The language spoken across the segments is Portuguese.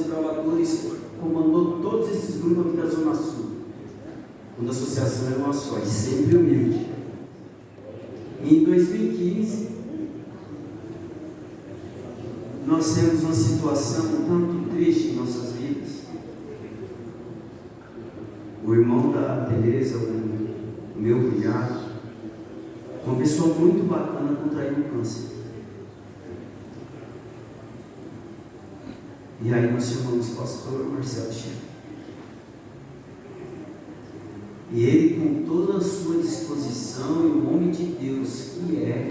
desbravadores, comandou todos esses grupos aqui da Zona Sul, quando a associação era uma só, e sempre humilde. E em 2015, nós temos uma situação um tanto triste em nossas vidas. O irmão da Tereza, o meu cunhado, uma pessoa muito bacana, contraiu um câncer. E aí nós chamamos o pastor Marcelo Chico. E ele, com toda a sua disposição, e o homem de Deus que é,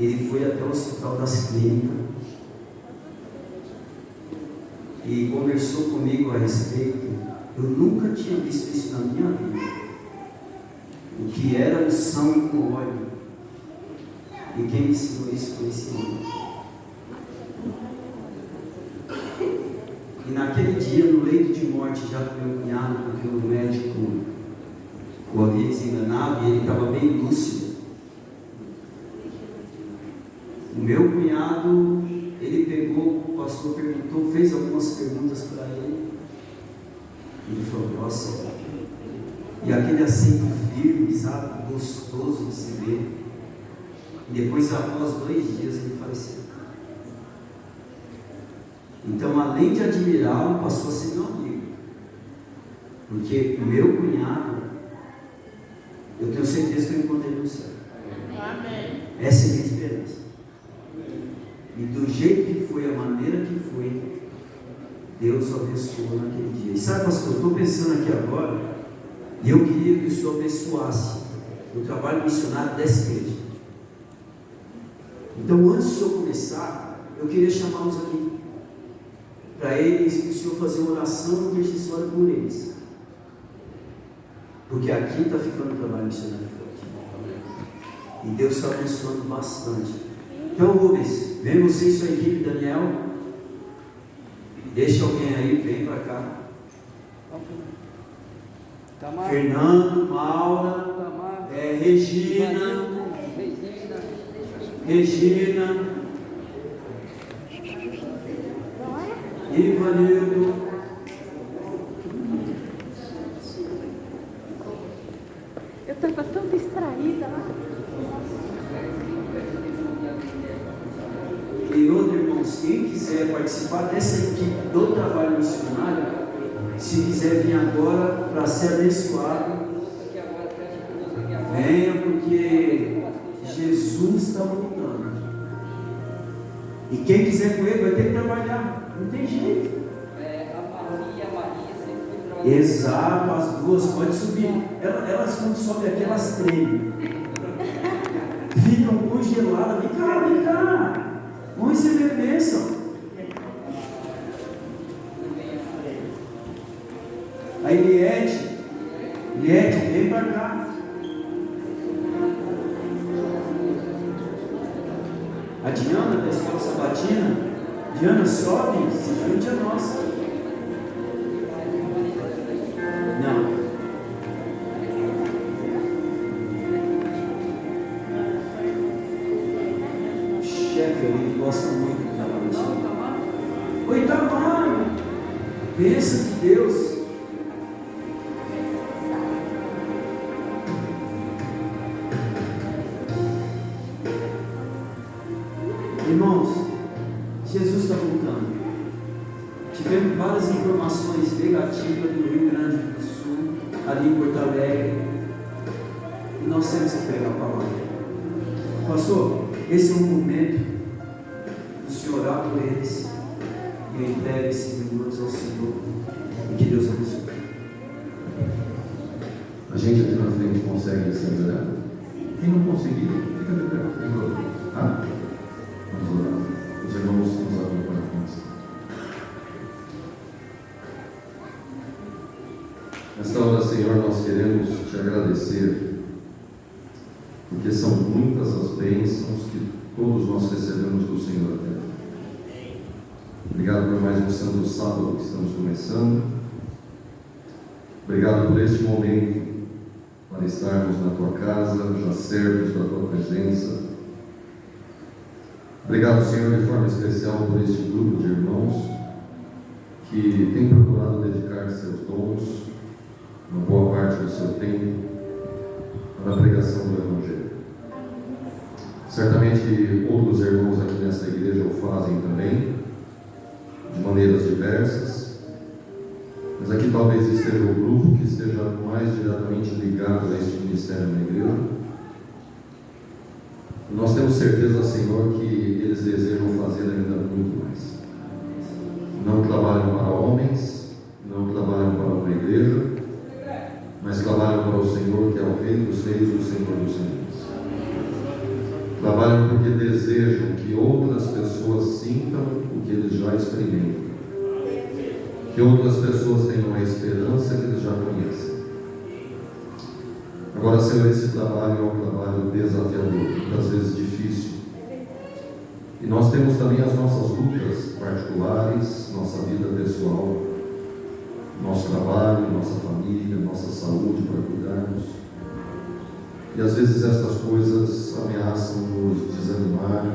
ele foi até o Hospital das Clínicas e conversou comigo a respeito. Eu nunca tinha visto isso na minha vida. O que era unção com óleo. E quem me ensinou isso foi esse homem. E naquele dia, no leito de morte, já com meu cunhado, porque o médico o havia desenganado e ele estava bem lúcido. O meu cunhado, ele pegou, o pastor perguntou, fez algumas perguntas para ele. Ele falou, nossa, e aquele acento firme, sabe, gostoso de se ver. E depois, após 2 dias, ele faleceu. Então, além de admirá-lo, passou a ser meu amigo. Porque o meu cunhado, eu tenho certeza que eu encontrei no céu. Amém. Essa é a minha esperança. E do jeito que foi, a maneira que foi, Deus o abençoou naquele dia. E sabe, pastor, eu estou pensando aqui agora, e eu queria que o Senhor abençoasse o trabalho missionário dessa igreja. Então, antes do Senhor começar, eu queria chamá-los aqui, para eles, para o Senhor fazer uma oração intercessória por eles. Porque aqui está ficando o trabalho missionário forte. E Deus está abençoando bastante. Então, Rubens, vem você e sua equipe, Daniel. Deixa alguém aí, vem para cá. Tamar. Fernando, Maura, Regina. Ivanildo. Eu estava tão distraída lá. E outro, irmãos, quem quiser participar dessa equipe do trabalho missionário, se quiser vir agora para ser abençoado, venha, porque Jesus está voltando. E quem quiser com ele vai ter que trabalhar, não tem jeito. A Maria sempre foi trabalhar. Exato, as duas, pode subir. Elas quando sobem aqui, elas tremem. Ficam congeladas. Vem cá. Vão receber bênção. A Eliette, vem para cá. A Diana da Escola Sabatina, Diana, sobe, se junte a nós. Não. O chefe ali gosta muito de trabalhar isso. Oi, Tamar, bênção de Deus. Irmãos, Jesus está voltando. Tivemos várias informações negativas do Rio Grande do Sul, ali em Porto Alegre, e nós temos que pegar a palavra. Pastor, esse é um momento do Senhor orar por eles, e eu entrego esses minutos ao Senhor, e que Deus abençoe. A gente aqui na frente consegue se melhorar? Quem não conseguir, fica de pé. Tá? Vamos orar. Os irmãos nos acompanham. Nesta hora, Senhor, nós queremos te agradecer, porque são muitas as bênçãos que todos nós recebemos do Senhor. Obrigado por mais um santo sábado que estamos começando. Obrigado por este momento, para estarmos na tua casa, já servos da tua presença. Obrigado, Senhor, de forma especial por este grupo de irmãos pregação do Evangelho. Certamente outros irmãos aqui nesta igreja o fazem também, de maneiras diversas, mas aqui talvez esteja o grupo que esteja mais diretamente ligado a este ministério na igreja. E nós temos certeza, Senhor, que eles desejam fazer ainda muito mais. Não trabalham para homens, não trabalham para uma igreja, mas trabalham para o Senhor, que é o Rei dos Reis e o Senhor dos Senhores. Trabalham porque desejam que outras pessoas sintam o que eles já experimentam, que outras pessoas tenham a esperança que eles já conhecem. Agora, Senhor, esse trabalho é um trabalho desafiador, muitas vezes difícil. E nós temos também as nossas lutas particulares, nossa vida pessoal, nosso trabalho, nossa família, nossa saúde para cuidarmos. E às vezes estas coisas ameaçam nos desanimar,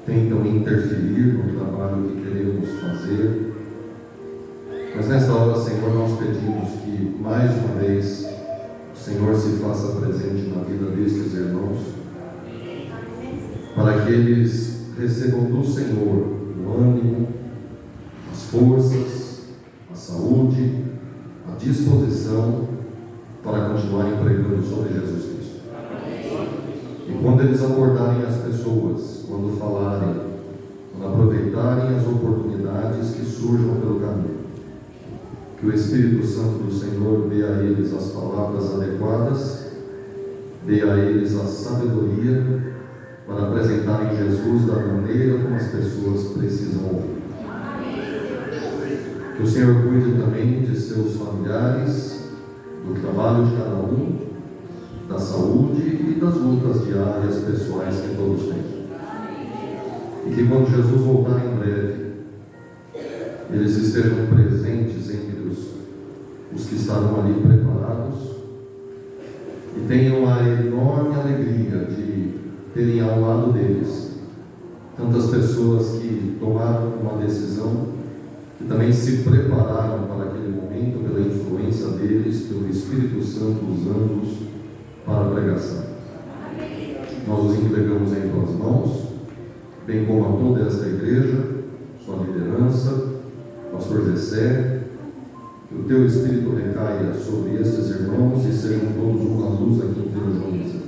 tentam interferir no trabalho que queremos fazer. Mas nesta hora, Senhor, nós pedimos que mais uma vez o Senhor se faça presente na vida destes irmãos, para que eles recebam do Senhor o ânimo, as forças, a saúde, a disposição para continuarem pregando sobre Jesus Cristo. E quando eles acordarem as pessoas, quando falarem, quando aproveitarem as oportunidades que surjam pelo caminho, que o Espírito Santo do Senhor dê a eles as palavras adequadas, dê a eles a sabedoria para apresentarem Jesus da maneira como as pessoas precisam ouvir. Que o Senhor cuide também de seus familiares, do trabalho de cada um, da saúde e das lutas diárias pessoais que todos têm. E que quando Jesus voltar em breve, eles estejam presentes entre os que estarão ali preparados e tenham a enorme alegria de terem ao lado deles tantas pessoas que tomaram uma decisão, que também se prepararam para aquele momento pela influência deles, pelo Espírito Santo usando-os para a pregação. Nós os entregamos em tuas mãos, bem como a toda esta igreja, sua liderança, pastor Gessé, que o teu Espírito recaia sobre estes irmãos e sejam todos uma luz aqui em Vila Joaniza.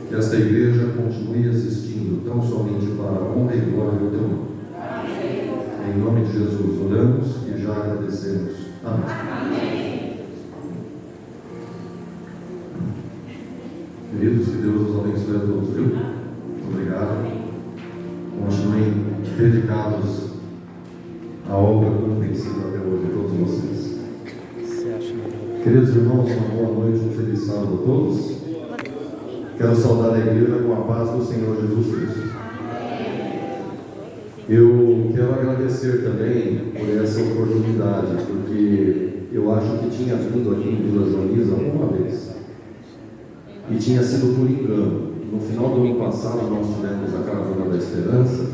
Que esta igreja continue existindo tão somente para a honra e glória do teu nome. Em nome de Jesus oramos e já agradecemos. Amém. Queridos, que Deus os abençoe a todos, viu? Obrigado. Continuem dedicados à obra como tem sido até hoje, todos vocês. Queridos irmãos, uma boa noite, um feliz sábado a todos. Quero saudar a igreja com a paz do Senhor Jesus Cristo. Eu quero agradecer também por essa oportunidade, porque eu acho que tinha vindo aqui em Vila Joaniza uma vez e tinha sido por engano. No final do ano passado nós tivemos a Caravana da Esperança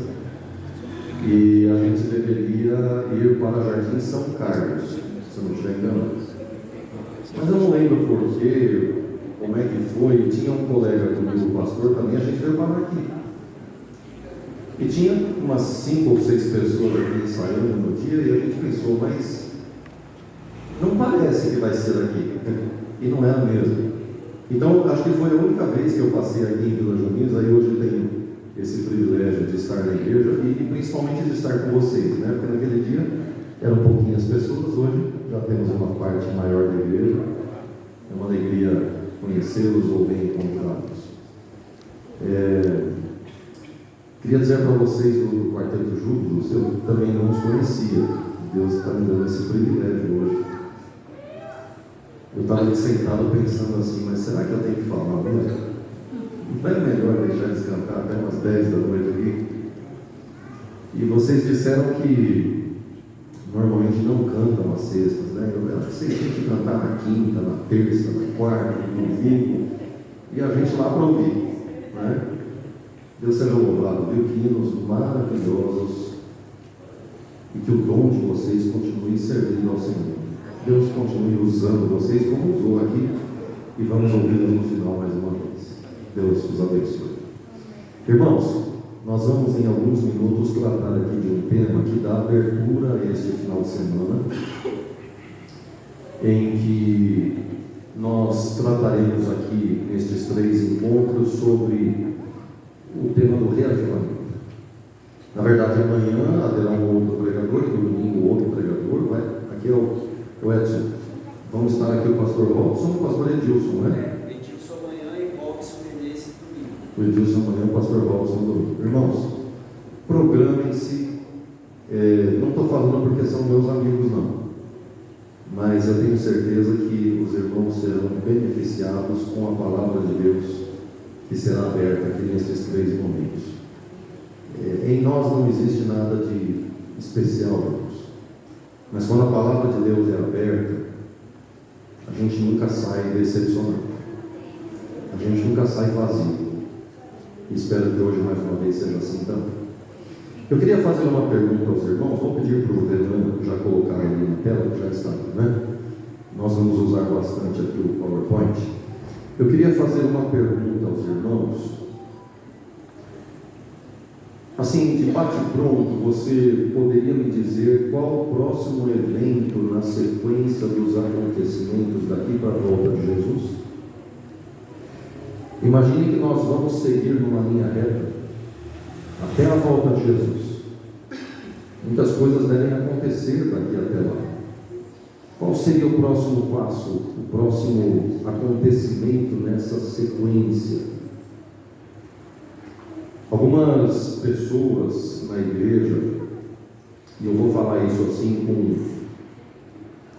e a gente deveria ir para Jardim São Carlos, se eu não estiver enganado. Mas eu não lembro porquê, como é que foi. Tinha um colega comigo, o pastor, também, a gente veio para aqui. E tinha umas 5 ou 6 pessoas aqui ensaiando no dia, e a gente pensou, mas não parece que vai ser aqui. E não era mesmo. Então, acho que foi a única vez que eu passei aqui em Vila Joaniza, e hoje tenho esse privilégio de estar na igreja, e principalmente de estar com vocês, né? Porque naquele dia eram pouquinhas pessoas, hoje já temos uma parte maior da igreja. É uma alegria conhecê-los ou bem encontrá-los. Queria dizer para vocês do Quarteto Júbilos, eu também não os conhecia. Deus está me dando esse privilégio hoje. Eu estava ali sentado pensando assim, mas será que eu tenho que falar mesmo? Não é melhor deixar eles cantar até umas 10 da noite aqui? E vocês disseram que normalmente não cantam às sextas, né? Eu acho que vocês têm que cantar na quinta, na terça, na quarta, no domingo, e a gente lá para ouvir, né? Deus seja louvado, viu? Que hinos maravilhosos, e que o dom de vocês continue servindo ao Senhor. Deus continue usando vocês como usou aqui e vamos ouvi-las no final mais uma vez. Deus os abençoe. Irmãos, nós vamos em alguns minutos tratar aqui de um tema que dá abertura a este final de semana, em que nós trataremos aqui nestes 3 encontros sobre o tema do reavivamento. Na verdade, amanhã haverá um outro pregador, e domingo outro pregador, aqui é o Edson. Vamos estar aqui o pastor Robson e o pastor Edilson, né? Edilson amanhã e Robson nesse domingo. O Edilson amanhã e o pastor Robson domingo. Irmãos, programem-se. Não estou falando porque são meus amigos, não. Mas eu tenho certeza que os irmãos serão beneficiados com a palavra de Deus que será aberta aqui nesses 3 momentos. Em nós não existe nada de especial, irmãos. Mas quando a palavra de Deus é aberta, a gente nunca sai decepcionado. A gente nunca sai vazio. E espero que hoje mais uma vez seja assim também. Eu queria fazer uma pergunta aos irmãos. Vou pedir para o Fernando já colocar ali na tela, que já está aqui, né? Nós vamos usar bastante aqui o PowerPoint. Eu queria fazer uma pergunta aos irmãos. Assim, de bate-pronto, você poderia me dizer qual o próximo evento na sequência dos acontecimentos daqui para a volta de Jesus? Imagine que nós vamos seguir numa linha reta até a volta de Jesus. Muitas coisas devem acontecer daqui até lá. Qual seria o próximo passo, o próximo acontecimento nessa sequência? Algumas pessoas na igreja, e eu vou falar isso assim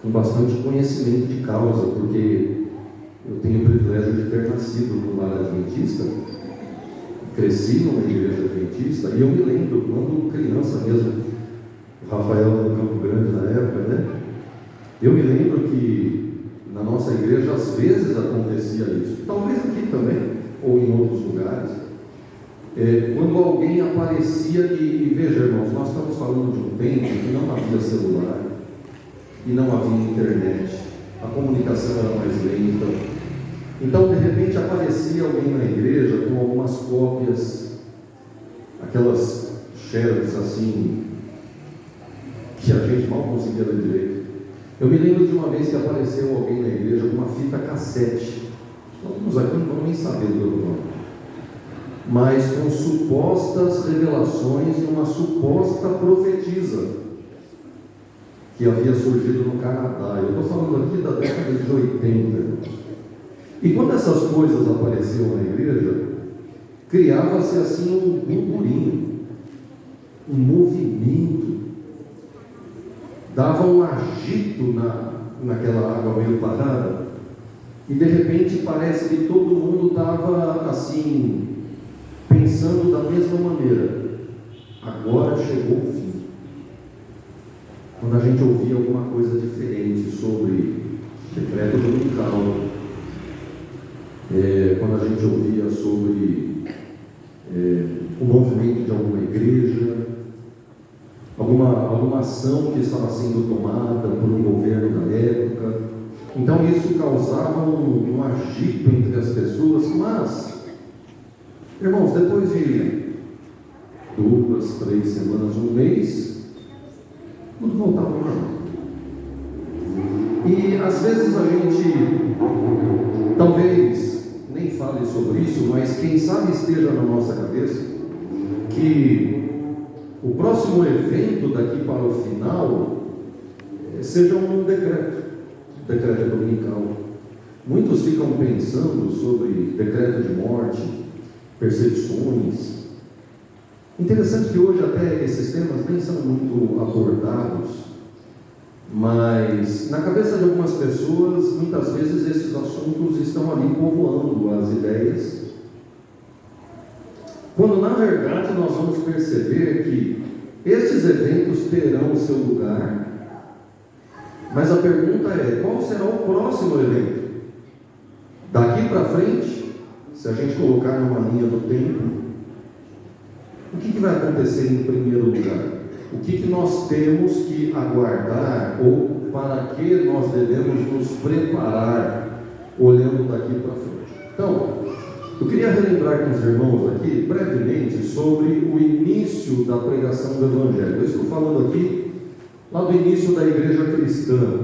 com bastante conhecimento de causa, porque eu tenho o privilégio de ter nascido no lar adventista, cresci numa igreja adventista, e eu me lembro, quando criança mesmo, o Rafael no Campo Grande na época, né? Eu me lembro que na nossa igreja às vezes acontecia isso, talvez aqui também, ou em outros lugares. Quando alguém aparecia, e veja, irmãos, nós estamos falando de um tempo que não havia celular e não havia internet, a comunicação era mais lenta. Então, de repente, aparecia alguém na igreja com algumas cópias, aquelas xerox assim, que a gente mal conseguia ler direito. Eu me lembro de uma vez que apareceu alguém na igreja com uma fita cassete. Alguns aqui não vão nem saber do outro nome, mas com supostas revelações de uma suposta profetisa que havia surgido no Canadá. Eu estou falando aqui da década de 80. E quando essas coisas apareciam na igreja, criava-se assim um burburinho, um movimento, dava um agito naquela água meio parada, e de repente parece que todo mundo estava assim, pensando da mesma maneira: agora chegou o fim. Quando a gente ouvia alguma coisa diferente sobre decreto dominical, quando a gente ouvia sobre o movimento de alguma igreja, alguma ação que estava sendo tomada por um governo da época, então isso causava um agito entre as pessoas. Mas, irmãos, depois de 2, 3 semanas, um mês, tudo voltava ao normal. E às vezes a gente talvez nem fale sobre isso, mas quem sabe esteja na nossa cabeça que o próximo evento daqui para o final seja um decreto dominical. Muitos ficam pensando sobre decreto de morte, perseguições. Interessante que hoje até esses temas nem são muito abordados, mas na cabeça de algumas pessoas, muitas vezes esses assuntos estão ali povoando as ideias, quando na verdade nós vamos perceber que estes eventos terão o seu lugar, mas a pergunta é: qual será o próximo evento? Daqui para frente, se a gente colocar numa linha do tempo, o que vai acontecer em primeiro lugar? O que nós temos que aguardar, ou para que nós devemos nos preparar olhando daqui para frente. Então, eu queria relembrar com os irmãos aqui, brevemente, sobre o início da pregação do Evangelho. Eu estou falando aqui lá do início da igreja cristã,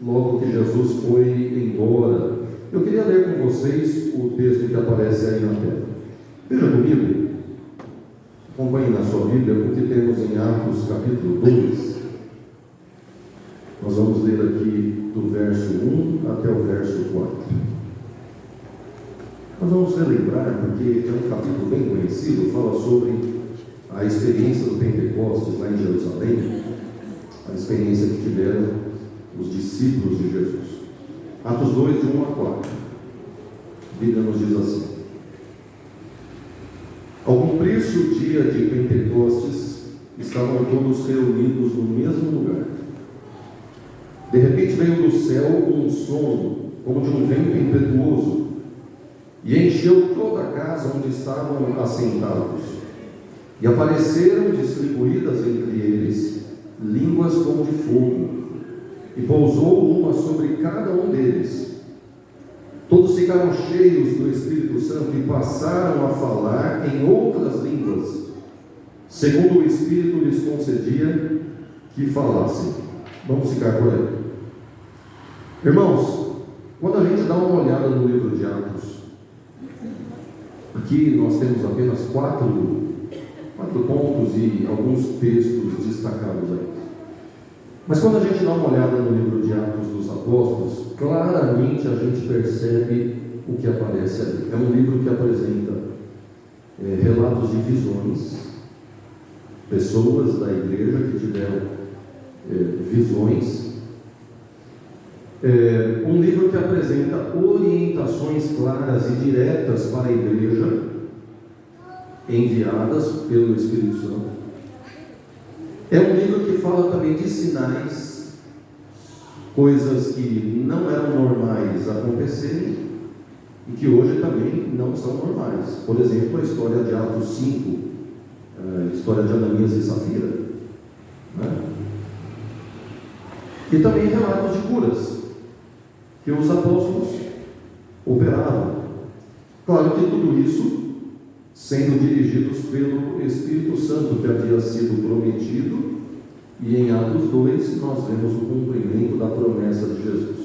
logo que Jesus foi embora. Eu queria ler com vocês o texto que aparece aí na tela. Veja comigo, acompanhe na sua Bíblia, porque temos em Atos capítulo 2. Nós vamos ler aqui do verso 1 até o verso 4. Nós vamos relembrar, porque é um capítulo bem conhecido, fala sobre a experiência do Pentecostes lá em Jerusalém, a experiência que tiveram os discípulos de Jesus. Atos 2, de 1 a 4. A Bíblia nos diz assim: ao cumprir-se o dia de Pentecostes, estavam todos reunidos no mesmo lugar. De repente veio do céu um som, como de um vento impetuoso, e encheu toda a casa onde estavam assentados. E apareceram distribuídas entre eles línguas como de fogo, e pousou uma sobre cada um deles. Todos ficaram cheios do Espírito Santo e passaram a falar em outras línguas, segundo o Espírito lhes concedia que falassem. Vamos ficar por aí. Irmãos, quando a gente dá uma olhada no livro de Atos, aqui nós temos apenas quatro pontos e alguns textos destacados aí. Mas quando a gente dá uma olhada no livro de Atos dos Apóstolos, claramente a gente percebe o que aparece ali. É um livro que apresenta relatos de visões, pessoas da igreja que tiveram visões. Um livro que apresenta orientações claras e diretas para a igreja, enviadas pelo Espírito Santo. É um livro que fala também de sinais, coisas que não eram normais acontecerem e que hoje também não são normais. Por exemplo, a história de Atos 5, a história de Ananias e Safira, né? E também relatos de curas que os apóstolos operavam. Claro que tudo isso sendo dirigidos pelo Espírito Santo, que havia sido prometido, e em Atos 2 nós vemos o cumprimento da promessa de Jesus.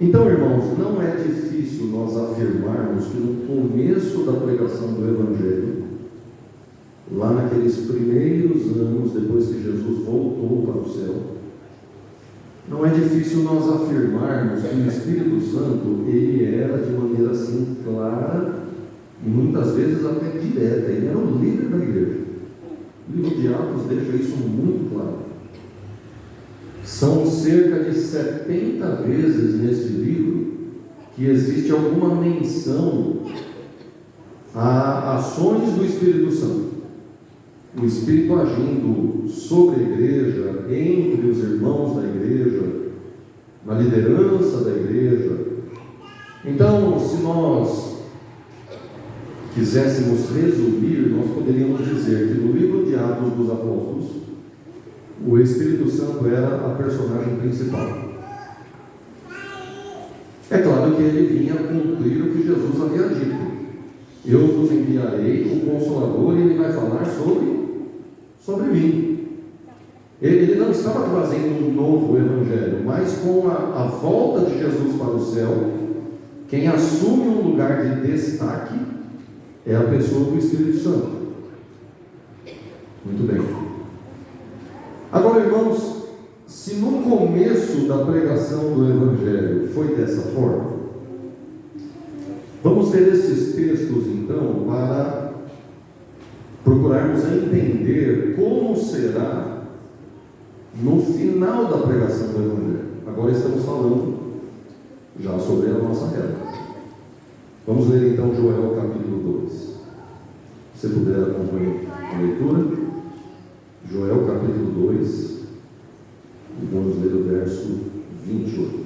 Então, irmãos, não é difícil nós afirmarmos que no começo da pregação do Evangelho, lá naqueles primeiros anos, depois que Jesus voltou para o céu, não é difícil nós afirmarmos que o Espírito Santo, ele era de maneira assim clara, e muitas vezes até direta, ele era o líder da igreja. O livro de Atos deixa isso muito claro. São cerca de 70 vezes nesse livro que existe alguma menção a ações do Espírito Santo. O Espírito agindo sobre a igreja, entre os irmãos da igreja, na liderança da igreja. Então, se nós quiséssemos resumir, nós poderíamos dizer que no livro de Atos dos Apóstolos, o Espírito Santo era a personagem principal. É claro que ele vinha cumprir o que Jesus havia dito: eu vos enviarei o Consolador e ele vai falar sobre mim. Ele não estava trazendo um novo evangelho, mas com a volta de Jesus para o céu, quem assume um lugar de destaque é a pessoa do Espírito Santo. Muito bem. Agora, irmãos, se no começo da pregação do Evangelho foi dessa forma, vamos ver esses textos então para procurarmos entender como será no final da pregação do Evangelho. Agora estamos falando já sobre a nossa realidade. Vamos ler então Joel capítulo 2. Se você puder acompanhar a leitura. Joel capítulo 2. E vamos ler o verso 28.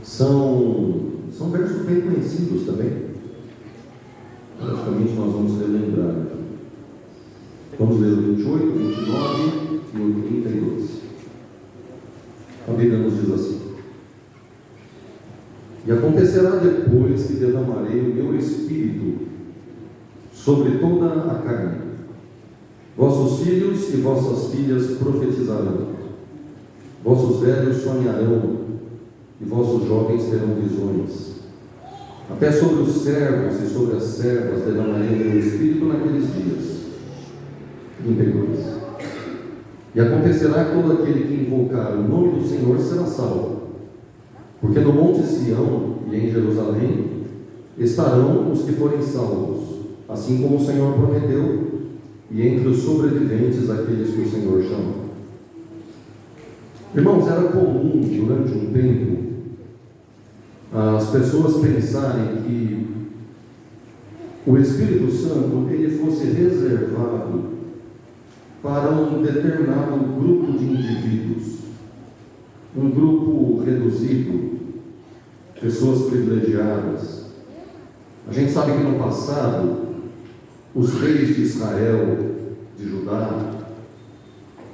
São versos bem conhecidos também. Praticamente nós vamos relembrar. Vamos ler o 28, 29 e o 31. Acontecerá depois que derramarei o meu espírito sobre toda a carne. Vossos filhos e vossas filhas profetizarão, vossos velhos sonharão, e vossos jovens terão visões. Até sobre os servos e sobre as servas derramarei o meu espírito naqueles dias. 32. E acontecerá que todo aquele que invocar o nome do Senhor será salvo. Porque no monte Sião e em Jerusalém estarão os que forem salvos, assim como o Senhor prometeu, e entre os sobreviventes aqueles que o Senhor chama. Irmãos, era comum durante um tempo as pessoas pensarem que o Espírito Santo ele fosse reservado para um determinado grupo de indivíduos, um grupo reduzido, pessoas privilegiadas. A gente sabe que no passado, os reis de Israel, de Judá,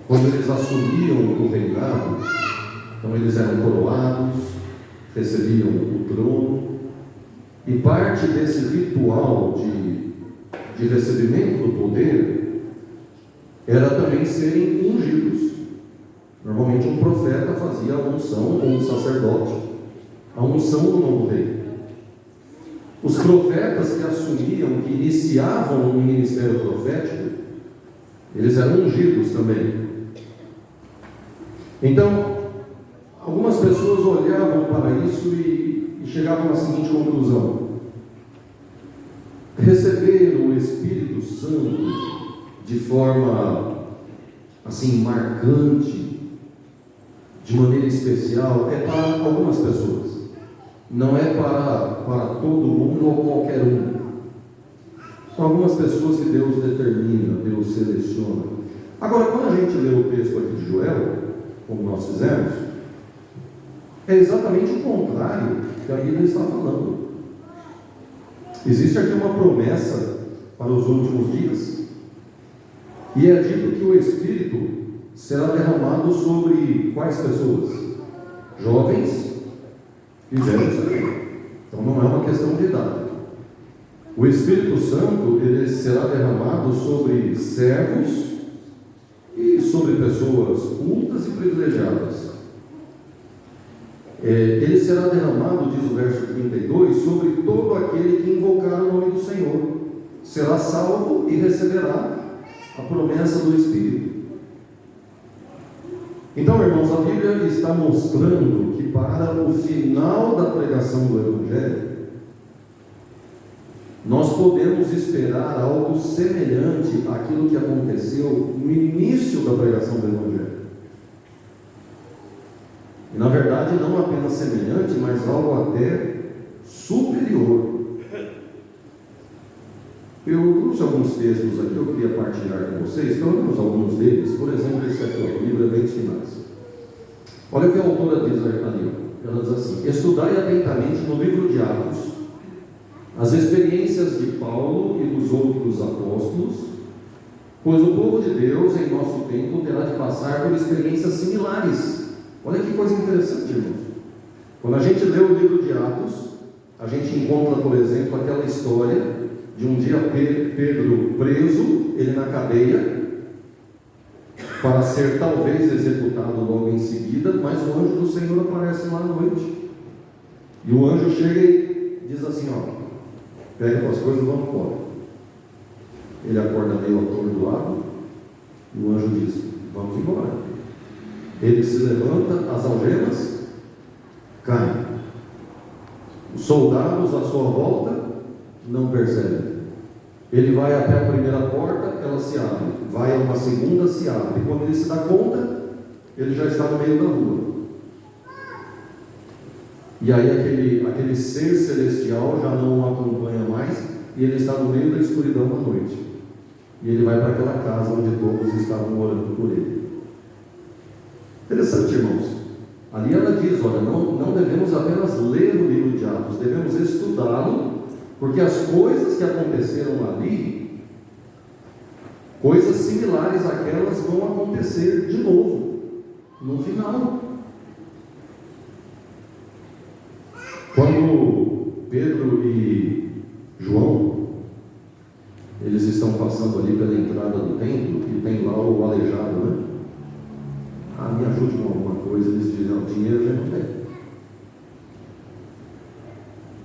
quando eles assumiam o reinado, então eles eram coroados, recebiam o trono, e parte desse ritual de recebimento do poder era também serem ungidos. Normalmente um profeta fazia a unção, ou um sacerdote, a unção do novo rei. Os profetas que assumiam, que iniciavam um ministério profético, eles eram ungidos também. Então, algumas pessoas olhavam para isso e chegavam à seguinte conclusão: receber o Espírito Santo de forma assim marcante, de maneira especial, é para algumas pessoas, não é para todo mundo ou qualquer um. São algumas pessoas que Deus determina, Deus seleciona. Agora, quando a gente lê o texto aqui de Joel, como nós fizemos, é exatamente o contrário que a Bíblia está falando. Existe aqui uma promessa para os últimos dias, e é dito que o Espírito será derramado sobre quais pessoas? Jovens e velhos também. Então não é uma questão de idade. O Espírito Santo ele será derramado sobre servos e sobre pessoas cultas e privilegiadas. Ele será derramado, diz o verso 32, sobre todo aquele que invocar o nome do Senhor. Será salvo e receberá a promessa do Espírito. Então, irmãos, a Bíblia está mostrando que para o final da pregação do Evangelho, nós podemos esperar algo semelhante àquilo que aconteceu no início da pregação do Evangelho. E, na verdade, não apenas semelhante, mas algo até superior. Eu trouxe alguns textos aqui, eu queria partilhar com vocês, pelo menos alguns deles. Por exemplo, esse aqui, o livro Eventos Finais. Olha o que a autora diz ali. Ela diz assim: estudai atentamente no livro de Atos as experiências de Paulo e dos outros apóstolos, pois o povo de Deus em nosso tempo terá de passar por experiências similares. Olha que coisa interessante, irmãos. Quando a gente lê o livro de Atos, a gente encontra, por exemplo, aquela história de um dia Pedro preso, ele na cadeia, para ser talvez executado logo em seguida, mas o anjo do Senhor aparece lá à noite. E o anjo chega e diz assim: ó, pega as coisas e vamos embora. Ele acorda meio atordoado, e o anjo diz: vamos embora. Ele se levanta, as algemas caem. Os soldados à sua volta não percebem. Ele vai até a primeira porta, ela se abre. Vai a uma segunda, se abre. E quando ele se dá conta, ele já está no meio da rua. E aí aquele ser celestial já não o acompanha mais, e ele está no meio da escuridão da noite. E ele vai para aquela casa onde todos estavam orando por ele. Interessante, irmãos. Ali ela diz: olha, não devemos apenas ler o livro de Atos, devemos estudá-lo, porque as coisas que aconteceram ali, coisas similares àquelas vão acontecer de novo, no final. Quando Pedro e João, eles estão passando ali pela entrada do templo e tem lá o aleijado, né? Ah, me ajude com alguma coisa. Eles dizem, não, dinheiro já não tem.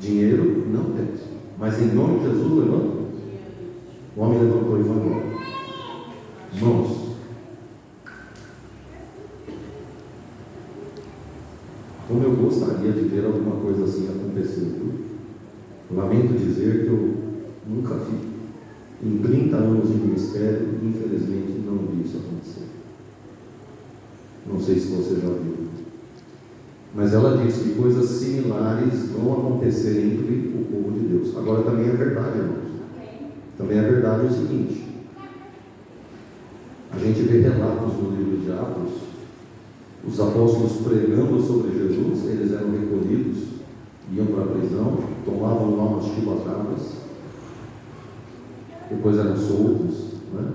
Dinheiro não tem. Mas em nome de Jesus, levanta. O homem levantou e foi embora. Irmãos, como eu gostaria de ver alguma coisa assim acontecer, viu? Lamento dizer que eu nunca vi. Em 30 anos de ministério, infelizmente, não vi isso acontecer. Não sei se você já viu. Mas ela diz que coisas similares vão acontecer entre o povo de Deus. Agora também é verdade, irmãos. Também é verdade o seguinte. A gente vê relatos no livro de Atos, os apóstolos pregando sobre Jesus, eles eram recolhidos, iam para a prisão, tomavam lá umas chibatadas, depois eram soltos, né?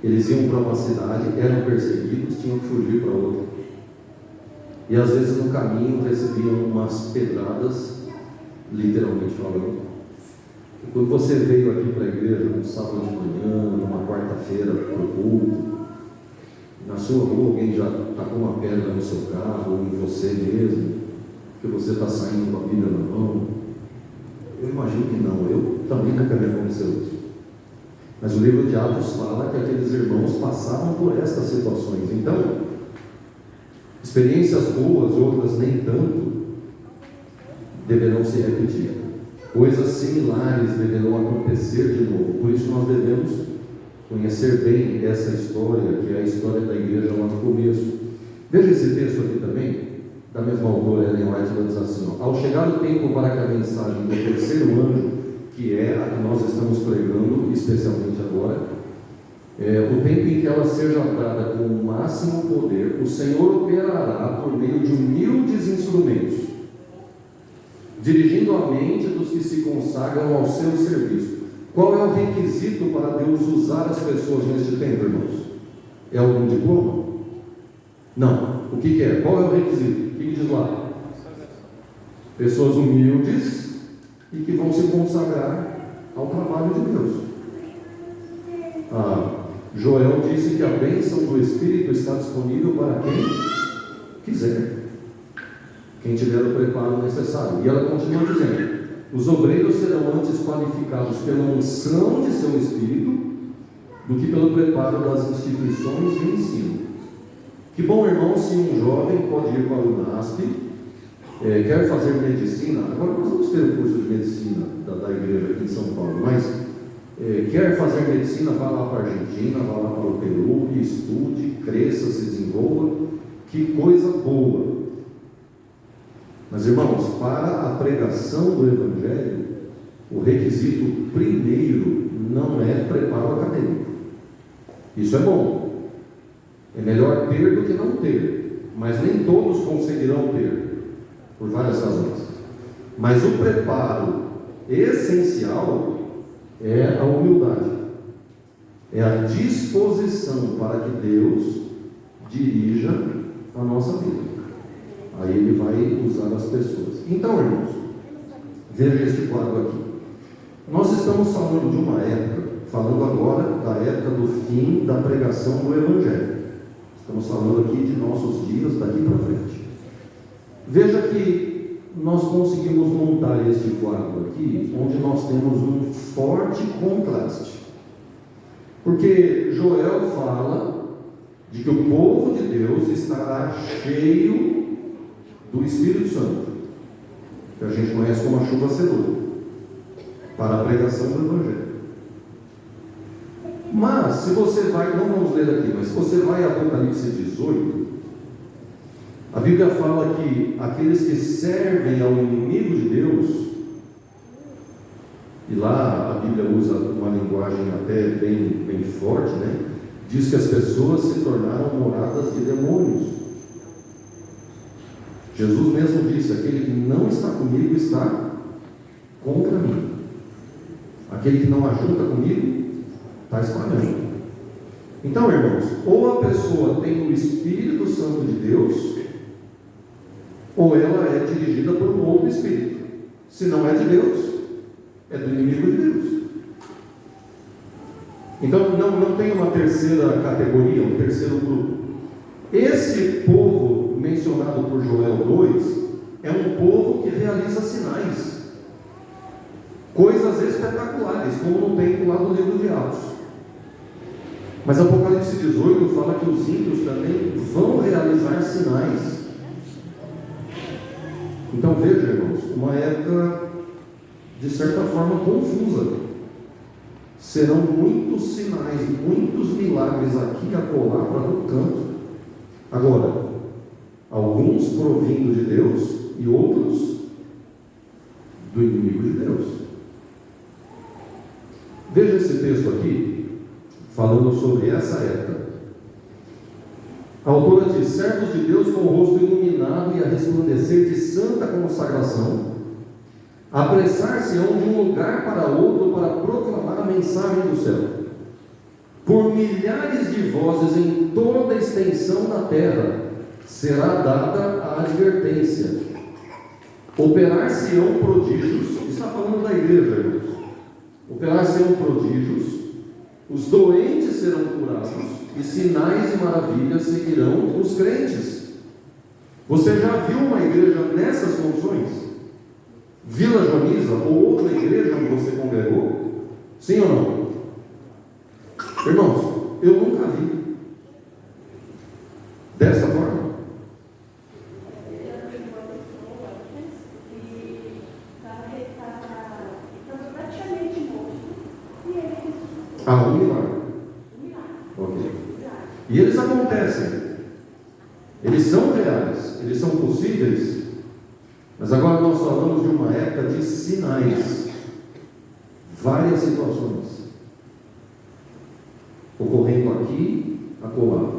Eles iam para uma cidade, eram perseguidos, tinham que fugir para outra. E às vezes no caminho recebiam umas pedradas, literalmente falando. E quando você veio aqui para a igreja, num sábado de manhã, numa quarta-feira, para o culto, na sua rua alguém já tacou uma pedra no seu carro, ou em você mesmo, que você está saindo com a Bíblia na mão. Eu imagino que não, eu também nunca me aconteceu isso. Mas o livro de Atos fala que aqueles irmãos passavam por estas situações. Então, experiências boas, outras nem tanto, deverão se repetir. Coisas similares deverão acontecer de novo. Por isso nós devemos conhecer bem essa história, que é a história da igreja lá no começo. Veja esse texto aqui também, da mesma autora, Ellen White, ela diz assim, ó, ao chegar o tempo para que a mensagem do terceiro anjo, que é a que nós estamos pregando, especialmente agora, o tempo em que ela seja dada com o máximo poder, o Senhor operará por meio de humildes instrumentos, dirigindo a mente dos que se consagram ao seu serviço. Qual é o requisito para Deus usar as pessoas neste tempo, irmãos? É algum diploma? Não. O que é? Qual é o requisito? O que diz lá? Pessoas humildes e que vão se consagrar ao trabalho de Deus. Joel disse que a bênção do Espírito está disponível para quem quiser, quem tiver o preparo necessário. E ela continua dizendo, os obreiros serão antes qualificados pela unção de seu Espírito do que pelo preparo das instituições de ensino. Que bom, irmão, se um jovem pode ir para o NASP, quer fazer medicina. Agora nós vamos ter o curso de medicina da igreja aqui em São Paulo, mas quer fazer medicina, vá lá para a Argentina, vá lá para o Peru, estude, cresça, se desenvolva. Que coisa boa! Mas, irmãos, para a pregação do Evangelho, o requisito primeiro não é preparo acadêmico. Isso é bom. É melhor ter do que não ter, mas nem todos conseguirão ter, por várias razões. Mas o preparo essencial é a humildade, é a disposição para que Deus dirija a nossa vida. Aí Ele vai usar as pessoas. Então, irmãos, veja este quadro aqui. Nós estamos falando de uma época, falando agora da época do fim da pregação do Evangelho. Estamos falando aqui de nossos dias, daqui para frente. Veja que nós conseguimos montar este quadro aqui, onde nós temos um forte contraste. Porque Joel fala de que o povo de Deus estará cheio do Espírito Santo, que a gente conhece como a chuva cenoura, para a pregação do Evangelho. Mas, se você vai, não vamos ler aqui, mas se você vai a Apocalipse 18, a Bíblia fala que aqueles que servem ao inimigo de Deus, e lá a Bíblia usa uma linguagem até bem forte, né? Diz que as pessoas se tornaram moradas de demônios. Jesus mesmo disse, aquele que não está comigo está contra mim. Aquele que não ajunta comigo está espalhando. Então, irmãos, ou a pessoa tem o Espírito Santo de Deus, ou ela é dirigida por um outro Espírito. Se não é de Deus, é do inimigo de Deus. Então não tem uma terceira categoria, um terceiro grupo. Esse povo mencionado por Joel 2 é um povo que realiza sinais, coisas espetaculares, como não tem lá no livro de Atos. Mas Apocalipse 18 fala que os ímpios também vão realizar sinais. Então veja, irmãos, uma época de certa forma confusa. Serão muitos sinais, muitos milagres aqui e acolá para todo canto. Agora, alguns provindo de Deus e outros do inimigo de Deus. Veja esse texto aqui, falando sobre essa época. A autora diz: servos de Deus com o rosto iluminado e a resplandecer de santa consagração, apressar-se-ão de um lugar para outro para proclamar a mensagem do céu. Por milhares de vozes em toda a extensão da terra será dada a advertência. Operar-se-ão prodígios, está falando da igreja, irmãos. Operar-se-ão prodígios, os doentes serão curados e sinais e maravilhas seguirão os crentes. Você já viu uma igreja nessas condições? Vila Joaniza ou outra igreja onde você congregou? Sim ou não? Irmãos, eu nunca vi dessa forma. Ah, um milagre. Ok. E eles acontecem. Eles são reais, eles são possíveis. Mas agora nós falamos de uma época de sinais. Várias situações ocorrendo aqui, acolá.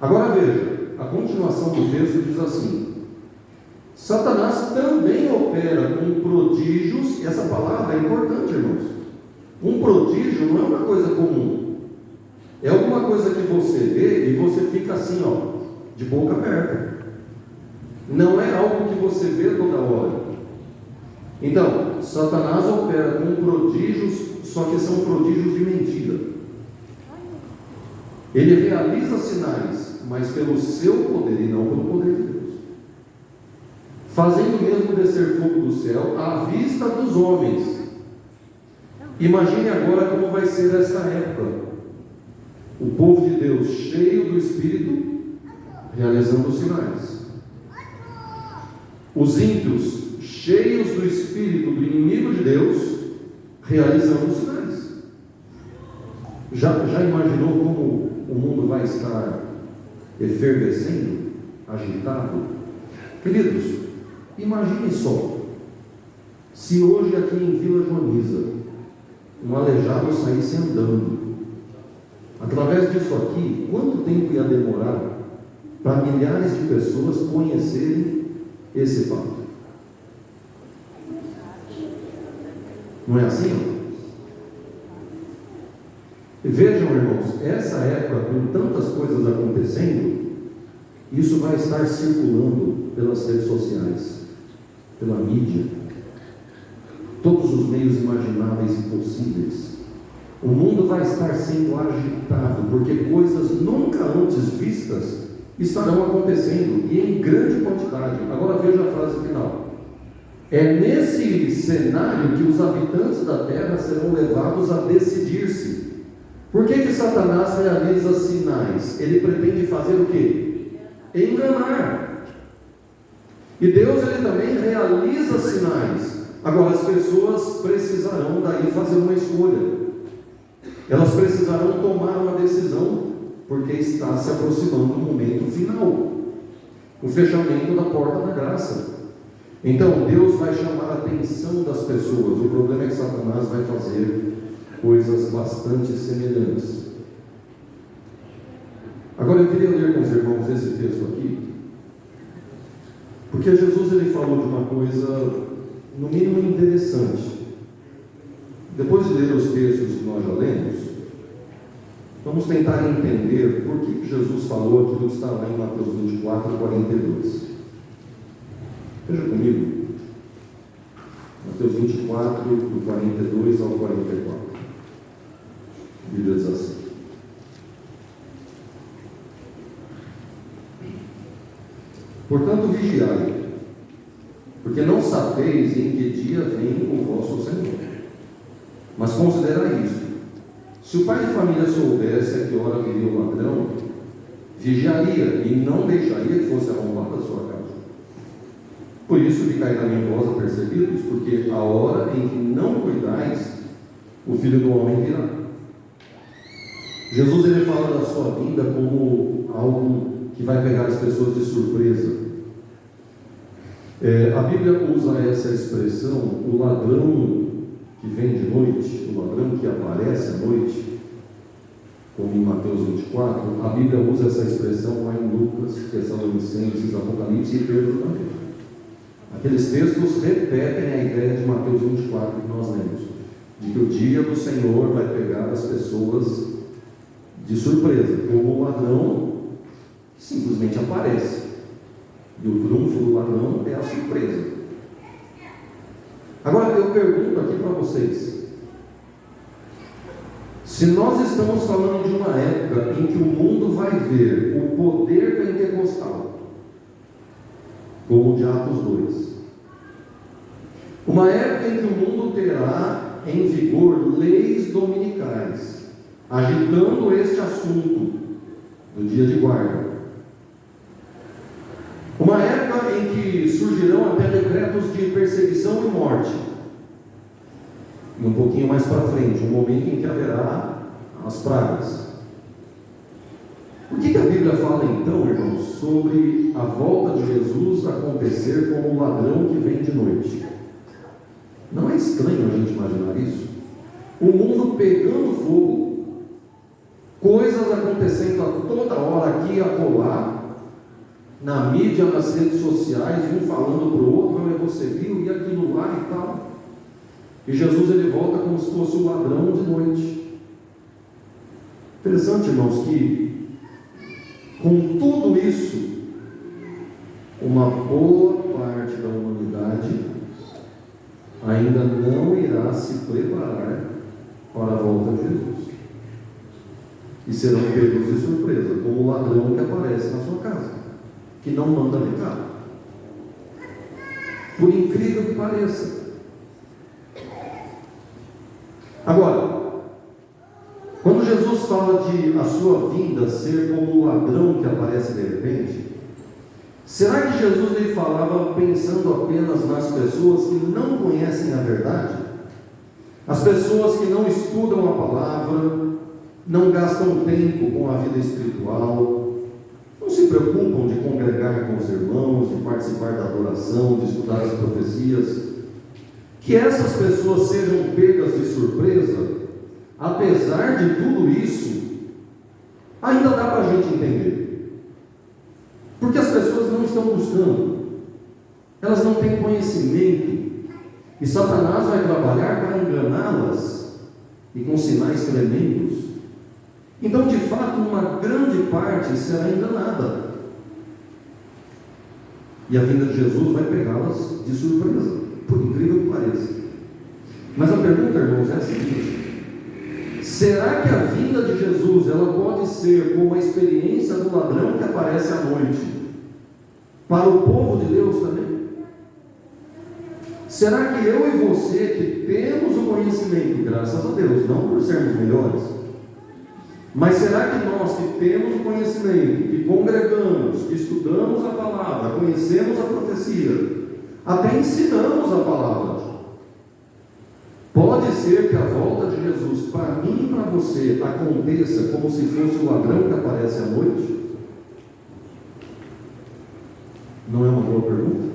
Agora veja, a continuação do texto diz assim: Satanás também opera com prodígios, e essa palavra é importante, irmãos. Um prodígio não é uma coisa comum, é alguma coisa que você vê e você fica assim, ó, de boca aberta. Não é algo que você vê toda hora. Então, Satanás opera com prodígios, só que são prodígios de mentira. Ele realiza sinais, mas pelo seu poder e não pelo poder de Deus, fazendo mesmo descer fogo do céu à vista dos homens. Imagine agora como vai ser esta época. O povo de Deus cheio do Espírito, realizando sinais. Os ímpios cheios do Espírito do inimigo de Deus, realizando sinais. Já imaginou como o mundo vai estar efervescendo, agitado? Queridos, imagine só, se hoje aqui em Vila Joaniza um aleijado saísse andando, através disso aqui, quanto tempo ia demorar para milhares de pessoas conhecerem esse fato? Não é assim? Vejam, irmãos, essa época, com tantas coisas acontecendo, isso vai estar circulando pelas redes sociais, pela mídia, todos os meios imagináveis e possíveis. O mundo vai estar sendo agitado, porque coisas nunca antes vistas estarão acontecendo, e em grande quantidade. Agora veja a frase final: é nesse cenário que os habitantes da terra serão levados a decidir-se. Por que Satanás realiza sinais? Ele pretende fazer o quê? Enganar. E Deus, ele também realiza sinais. Agora as pessoas precisarão daí fazer uma escolha. Elas precisarão tomar uma decisão, porque está se aproximando o momento final, o fechamento da porta da graça. Então Deus vai chamar a atenção das pessoas. O problema é que Satanás vai fazer coisas bastante semelhantes. Agora eu queria ler com os irmãos esse texto aqui, porque Jesus ele falou de uma coisa no mínimo interessante. Depois de ler os textos que nós já lemos, vamos tentar entender por que Jesus falou aquilo que está lá em Mateus 24, 42. Veja comigo. 24, do 42 ao 44. A Bíblia diz assim: portanto, vigiai, porque não sabeis em que dia vem o vosso Senhor. Mas considerai isto: se o pai de família soubesse a que hora viria o ladrão, vigiaria e não deixaria que fosse arrombada a sua casa. Por isso ficai também vós apercebidos, porque a hora em que não cuidais, o Filho do Homem virá. Jesus, ele fala da sua vinda como algo que vai pegar as pessoas de surpresa. A Bíblia usa essa expressão, o ladrão que vem de noite, o ladrão que aparece à noite, como em Mateus 24. A Bíblia usa essa expressão lá em Lucas, Tessalonicenses, Apocalipse e Pedro também. Aqueles textos repetem a ideia de Mateus 24 que nós lemos, de que o dia do Senhor vai pegar as pessoas de surpresa, como o ladrão que simplesmente aparece. E o trunfo do ladrão é a surpresa. Agora eu pergunto aqui para vocês: se nós estamos falando de uma época em que o mundo vai ver o poder pentecostal, como de Atos 2, uma época em que o mundo terá em vigor leis dominicais, agitando este assunto do dia de guarda, uma época em que surgirão até decretos de perseguição e morte, e um pouquinho mais para frente, um momento em que haverá as pragas. O que a Bíblia fala então, irmãos, sobre a volta de Jesus acontecer como um ladrão que vem de noite? Não é estranho a gente imaginar isso? O mundo pegando fogo, coisas acontecendo a toda hora aqui e acolá, na mídia, nas redes sociais, um falando para o outro: você viu, e aquilo lá e tal. E Jesus, ele volta como se fosse o ladrão de noite. Interessante, irmãos, que com tudo isso, uma boa parte da humanidade ainda não irá se preparar para a volta de Jesus, e serão pegos de surpresa, como o ladrão que aparece na sua casa, que não manda recado, por incrível que pareça. Agora, quando Jesus fala de a sua vinda ser como um ladrão que aparece de repente, será que Jesus lhe falava pensando apenas nas pessoas que não conhecem a verdade? As pessoas que não estudam a palavra, não gastam tempo com a vida espiritual, não se preocupam de congregar com os irmãos, de participar da adoração, de estudar as profecias? Que essas pessoas sejam pegas de surpresa, apesar de tudo isso, ainda dá para a gente entender. Porque as pessoas não estão buscando, elas não têm conhecimento, e Satanás vai trabalhar para enganá-las, e com sinais tremendos. Então, de fato, uma grande parte será enganada, e a vinda de Jesus vai pegá-las de surpresa, por incrível que pareça. Mas a pergunta, irmãos, é a seguinte: será que a vinda de Jesus ela pode ser como a experiência do ladrão que aparece à noite para o povo de Deus também? Será que eu e você, que temos o conhecimento, graças a Deus, não por sermos melhores, mas será que nós que temos o conhecimento, que congregamos, que estudamos a palavra, conhecemos a profecia, até ensinamos a palavra, pode ser que a volta de Jesus para mim e para você aconteça como se fosse o ladrão que aparece à noite? Não é uma boa pergunta?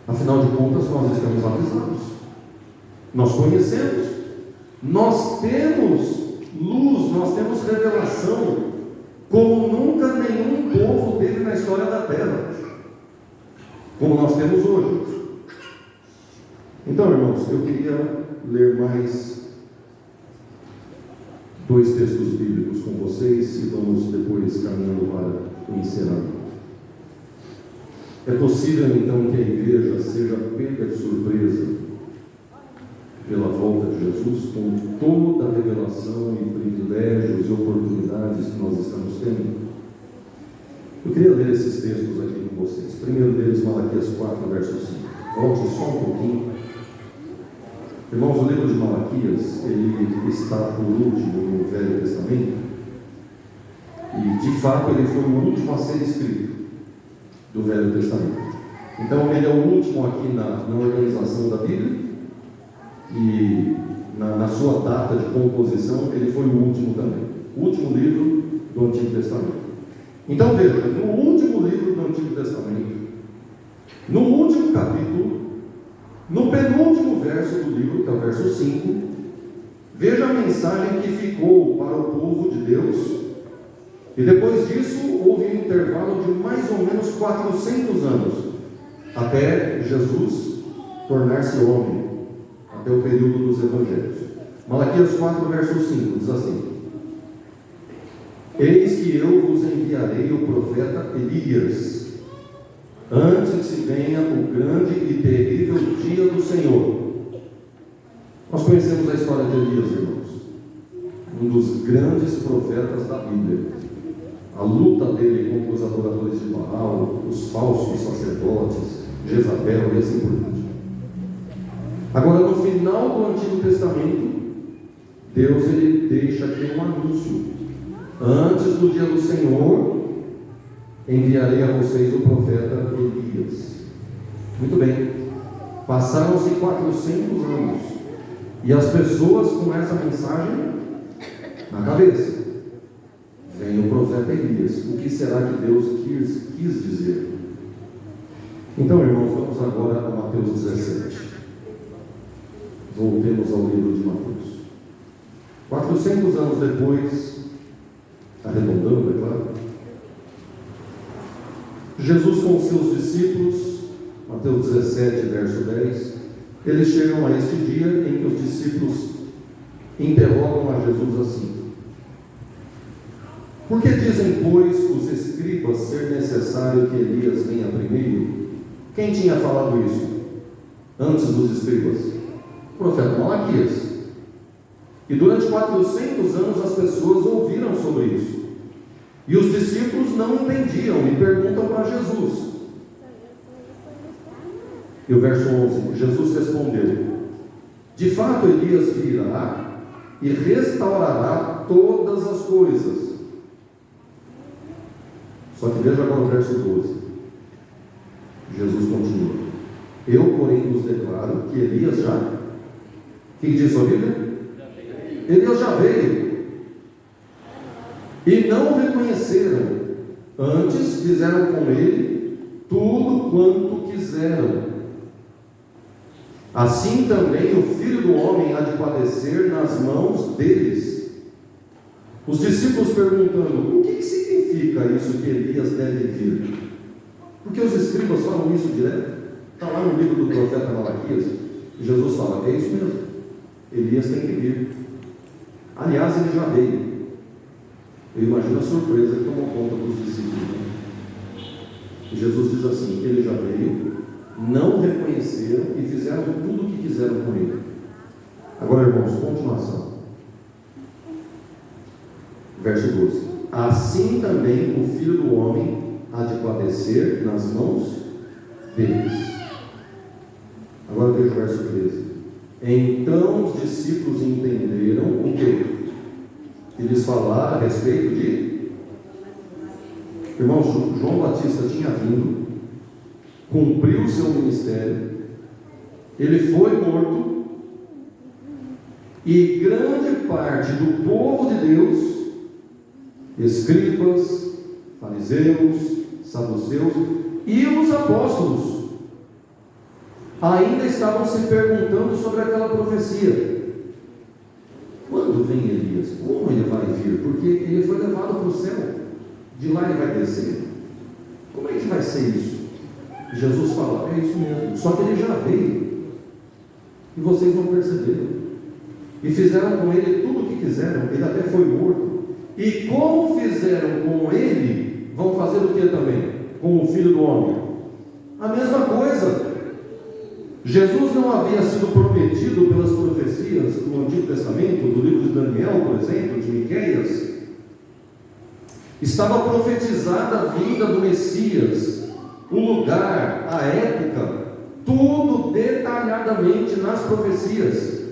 Afinal de contas, nós estamos avisados, nós conhecemos, nós temos luz, nós temos revelação, como nunca nenhum povo teve na história da terra, como nós temos hoje. Então, irmãos, eu queria ler mais 2 textos bíblicos com vocês e vamos depois caminhando para o encerramento. É possível então que a igreja seja pega de surpresa pela volta de Jesus, com toda a revelação e privilégios e oportunidades que nós estamos tendo. Eu queria ler esses textos aqui com vocês. Primeiro deles, Malaquias 4, verso 5. Volte só um pouquinho. Irmãos, o livro de Malaquias, ele está por último no Velho Testamento, e de fato ele foi o último a ser escrito do Velho Testamento. Então ele é o último aqui na organização da Bíblia, e na sua data de composição ele foi o último também, o último livro do Antigo Testamento. Então veja, no último livro do Antigo Testamento, no último capítulo, no penúltimo verso do livro, que é o verso 5, veja a mensagem que ficou para o povo de Deus. E depois disso houve um intervalo de mais ou menos 400 anos até Jesus tornar-se homem, até o período dos evangelhos. Malaquias 4, verso 5 diz assim: eis que eu vos enviarei o profeta Elias, antes que venha o grande e terrível dia do Senhor. Nós conhecemos a história de Elias, irmãos, um dos grandes profetas da Bíblia. A luta dele contra os adoradores de Baal, os falsos sacerdotes, Jezabel e assim por diante. Agora, no final do Antigo Testamento, Deus ele deixa aqui um anúncio: antes do dia do Senhor, enviarei a vocês o profeta Elias. Muito bem, passaram-se 400 anos, e as pessoas com essa mensagem na cabeça: vem o profeta Elias, o que será que Deus quis dizer? Então, irmãos, vamos agora a Mateus 17. Voltemos ao livro de Mateus. 400 anos depois, arredondando, é claro, Jesus com os seus discípulos, Mateus 17, verso 10, eles chegam a este dia em que os discípulos interrogam a Jesus assim: por que dizem, pois, os escribas ser necessário que Elias venha primeiro? Quem tinha falado isso antes dos escribas? O profeta Malaquias. E durante 400 anos as pessoas ouviram sobre isso, e os discípulos não entendiam e perguntam para Jesus. E o verso 11, Jesus respondeu: de fato Elias virá e restaurará todas as coisas. Só que veja agora o verso 12. Jesus continua: eu, porém, vos declaro que Elias já... O que diz a Bíblia? Elias já veio, e não o reconheceram. Antes fizeram com ele tudo quanto quiseram. Assim também o Filho do Homem há de padecer nas mãos deles. Os discípulos perguntando: o que significa isso que Elias deve vir? Porque os escribas falam isso direto. Está lá no livro do profeta Malaquias. E Jesus fala: é isso mesmo, Elias tem que vir. Aliás, ele já veio. Eu imagino a surpresa que tomou conta dos discípulos. E Jesus diz assim: ele já veio, não o reconheceram e fizeram tudo o que quiseram com ele. Agora, irmãos, continuação. Verso 12: assim também o Filho do Homem há de padecer nas mãos deles. Agora veja o verso 13. Então os discípulos entenderam o que? Eles falaram a respeito de... Irmãos, João Batista tinha vindo, cumpriu o seu ministério, ele foi morto, e grande parte do povo de Deus, escribas, fariseus, saduceus e os apóstolos, ainda estavam se perguntando sobre aquela profecia: quando vem Elias? Como ele vai vir? Porque ele foi levado para o céu, de lá ele vai descer. Como é que vai ser isso? E Jesus fala: é isso mesmo, só que ele já veio, e vocês não perceberam, e fizeram com ele tudo o que quiseram. Ele até foi morto, e como fizeram com ele, vão fazer o que também? Com o Filho do Homem? A mesma coisa. Jesus não havia sido prometido pelas profecias do Antigo Testamento, do livro de Daniel, por exemplo, de Miqueias. Estava profetizada a vinda do Messias, o lugar, a época, tudo detalhadamente nas profecias.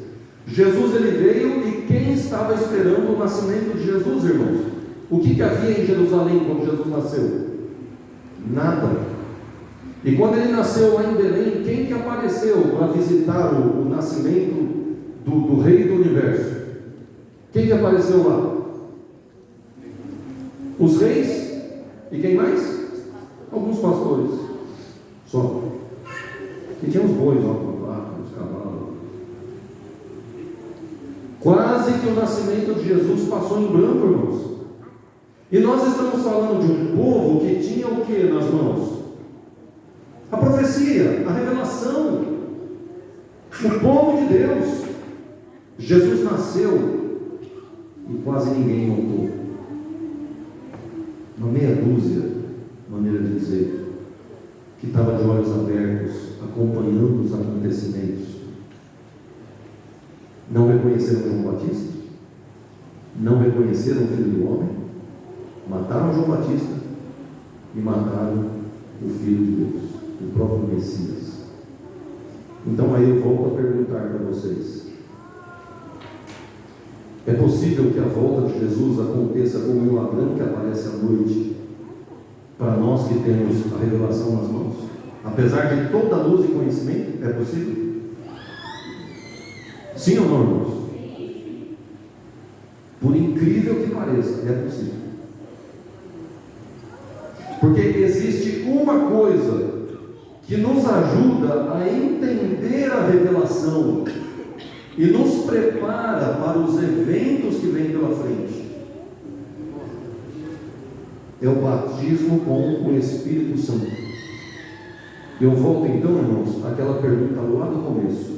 Jesus ele veio, e quem estava esperando o nascimento de Jesus, irmãos? O que havia em Jerusalém quando Jesus nasceu? Nada. E quando ele nasceu lá em Belém, quem que apareceu para visitar o nascimento do Rei do Universo? Quem que apareceu lá? Os reis. E quem mais? Alguns pastores. Só. E tinha os bois lá, os cavalos. Quase que o nascimento de Jesus passou em branco, irmãos. E nós estamos falando de um povo que tinha o que nas mãos? A profecia, a revelação, o povo de Deus. Jesus nasceu e quase ninguém notou. Uma meia dúzia, maneira de dizer, que estava de olhos abertos, acompanhando os acontecimentos. Não reconheceram João Batista, não reconheceram o Filho do Homem, mataram João Batista e mataram o Filho de Deus, o próprio Messias. Então aí eu volto a perguntar para vocês: é possível que a volta de Jesus aconteça como um ladrão que aparece à noite, para nós que temos a revelação nas mãos? Apesar de toda a luz e conhecimento, é possível? Sim ou não, irmãos? Por incrível que pareça, é possível. Porque existe uma coisa que nos ajuda a entender a revelação e nos prepara para os eventos que vêm pela frente. É o batismo com o Espírito Santo. Eu volto então, irmãos, àquela pergunta lá do começo: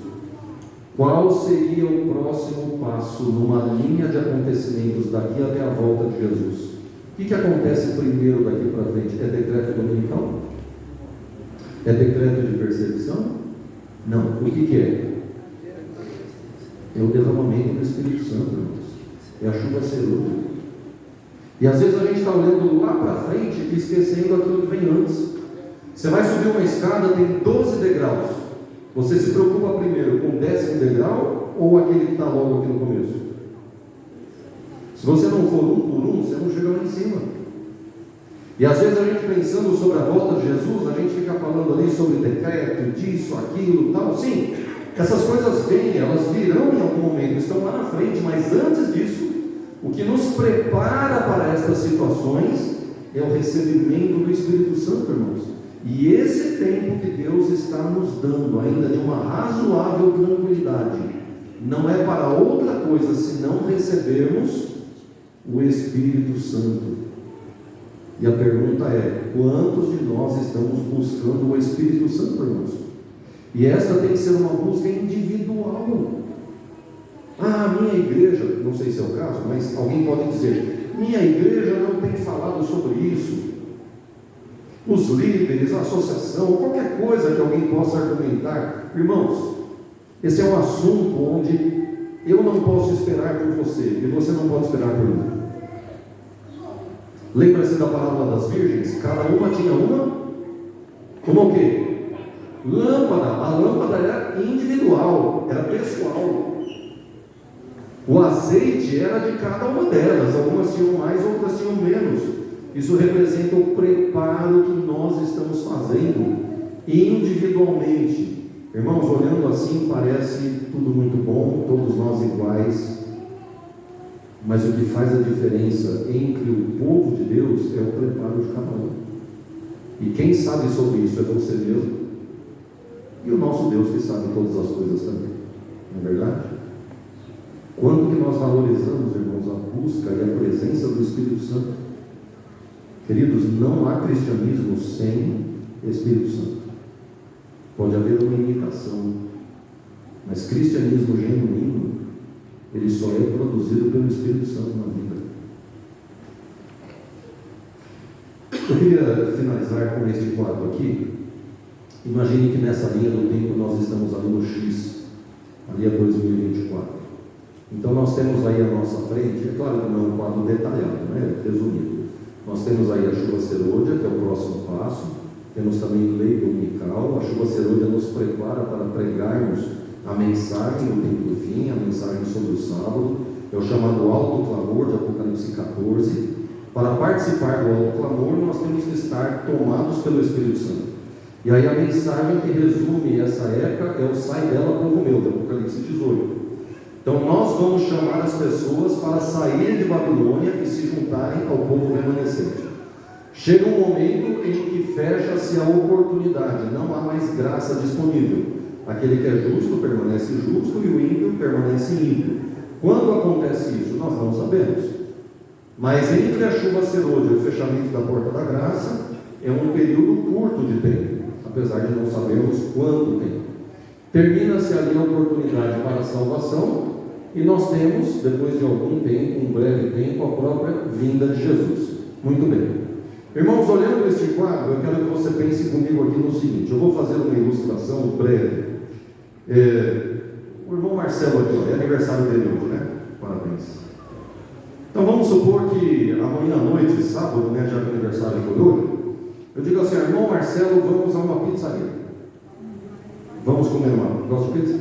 qual seria o próximo passo numa linha de acontecimentos daqui até a volta de Jesus? O que acontece primeiro daqui para frente? É decreto dominical? É decreto de perseguição? Não. O que é? É o derramamento do Espírito Santo, irmãos. É a chuva serôdia. E às vezes a gente está olhando lá para frente e esquecendo aquilo que vem antes. Você vai subir uma escada, tem 12 degraus. Você se preocupa primeiro com o 10º degrau ou aquele que está logo aqui no começo? Se você não for um por um, você não chega lá em cima. E às vezes a gente pensando sobre a volta de Jesus, a gente fica falando ali sobre decreto, disso, aquilo, tal. Sim, essas coisas vêm, elas virão em algum momento, estão lá na frente, mas antes disso, o que nos prepara para estas situações é o recebimento do Espírito Santo, irmãos. E esse tempo que Deus está nos dando, ainda de uma razoável tranquilidade, não é para outra coisa senão recebermos o Espírito Santo. E a pergunta é: quantos de nós estamos buscando o Espírito Santo, irmãos? E esta tem que ser uma busca individual. Ah, minha igreja, não sei se é o caso, mas alguém pode dizer: minha igreja não tem falado sobre isso. Os líderes, a associação, qualquer coisa que alguém possa argumentar. Irmãos, esse é um assunto onde eu não posso esperar por você e você não pode esperar por mim. Lembra-se da parábola das virgens? Cada uma tinha uma o quê? Lâmpada. A lâmpada era individual, era pessoal. O azeite era de cada uma delas. Algumas tinham mais, outras tinham menos. Isso representa o preparo que nós estamos fazendo individualmente. Irmãos, olhando assim parece tudo muito bom, todos nós iguais. Mas o que faz a diferença entre o povo de Deus é o preparo de cada um. E quem sabe sobre isso é você mesmo e o nosso Deus, que sabe todas as coisas também. Não é verdade? Quando que nós valorizamos, irmãos, a busca e a presença do Espírito Santo? Queridos, não há cristianismo sem Espírito Santo. Pode haver uma imitação, mas cristianismo genuíno, ele só é produzido pelo Espírito Santo na vida. Eu queria finalizar com este quadro aqui, Imagine que nessa linha do tempo nós estamos ali no X, ali é 2024. Então nós temos aí à nossa frente, é claro que não é um quadro detalhado, né? Resumido. Nós temos aí a chuva serôdia, que é o próximo passo. Temos também lei dominical. A chuva serôdia nos prepara para pregarmos a mensagem no tempo do fim, a mensagem sobre o sábado. É o chamado alto clamor de Apocalipse 14. Para participar do alto clamor, nós temos que estar tomados pelo Espírito Santo. E aí a mensagem que resume essa época é o sai dela, povo meu, de Apocalipse 18. Então nós vamos chamar as pessoas para sair de Babilônia e se juntarem ao povo remanescente. Chega um momento em que fecha-se a oportunidade, não há mais graça disponível. Aquele que é justo permanece justo e o ímpio permanece ímpio. Quando acontece isso, nós não sabemos. Mas entre a chuva serôdia e o fechamento da porta da graça, é um período curto de tempo, apesar de não sabermos quanto tempo. Termina-se ali a oportunidade para a salvação, e nós temos, depois de algum tempo, um breve tempo, a própria vinda de Jesus. Muito bem. Irmãos, olhando este quadro, eu quero que você pense comigo aqui no seguinte. Eu vou fazer uma ilustração breve. O irmão Marcelo aqui, é aniversário dele hoje, né? Parabéns. Então vamos supor que amanhã à noite, sábado, né, já que o aniversário foi hoje, eu digo assim, irmão Marcelo, vamos a uma pizzaria. Vamos comer uma... Gosta de pizza?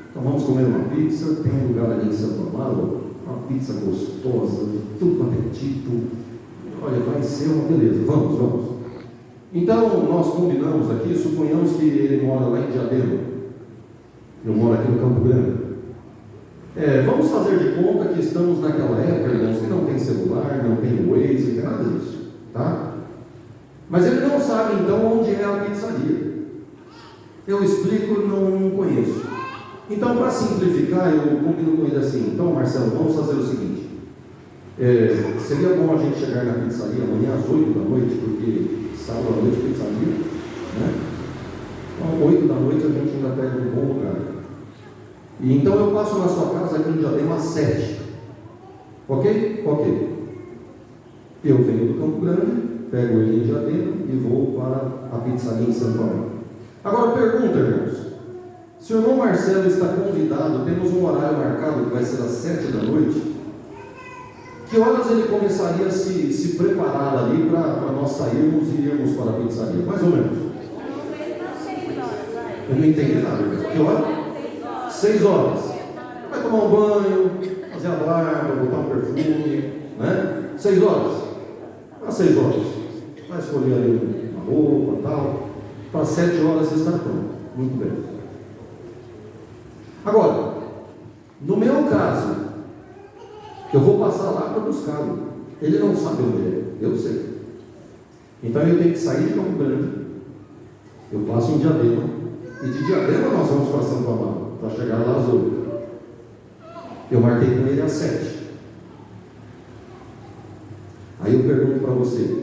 Então vamos comer uma pizza. Tem um lugar ali em Santo Amaro, uma pizza gostosa, tudo com apetite. Olha, vai ser uma beleza. Vamos. Então nós combinamos aqui, suponhamos que ele mora lá em Diadema. Eu moro aqui no Campo Grande. Vamos fazer de conta que estamos naquela época, irmãos, que não tem celular, não tem Waze, não tem nada disso, tá? Mas ele não sabe então onde é a pizzaria. Eu explico, não conheço. Então, para simplificar, eu combino com ele assim: então, Marcelo, vamos fazer o seguinte: seria bom a gente chegar na pizzaria amanhã às 8 da noite, porque sábado à noite pizzaria, né? Então, 8 da noite a gente ainda pega um bom lugar. E então eu passo na sua casa aqui em Diadema às 7. Ok? Eu venho do Campo Grande, pego ele em Diadema e vou para a pizzaria em São Paulo. Agora pergunta, irmãos: se o irmão Marcelo está convidado, temos um horário marcado que vai ser às 7 da noite, que horas ele começaria a se preparar ali para nós sairmos e irmos para a pizzaria? Mais ou menos. Eu não entendi nada. Que hora? 6 horas. Vai tomar um banho, fazer a barba, botar um perfume, né? 6 horas. Às 6 horas. Vai escolher ali uma roupa e tal. Para 7 horas estar pronto. Muito bem. Agora, no meu caso, eu vou passar lá para buscá-lo. Ele não sabe onde é, eu sei. Então eu tenho que sair de Campo Grande. Eu passo em Diadema. E de Diadema nós vamos para Santo Amaro, para chegar lá às 8. Eu marquei com ele às 7. Aí eu pergunto para você: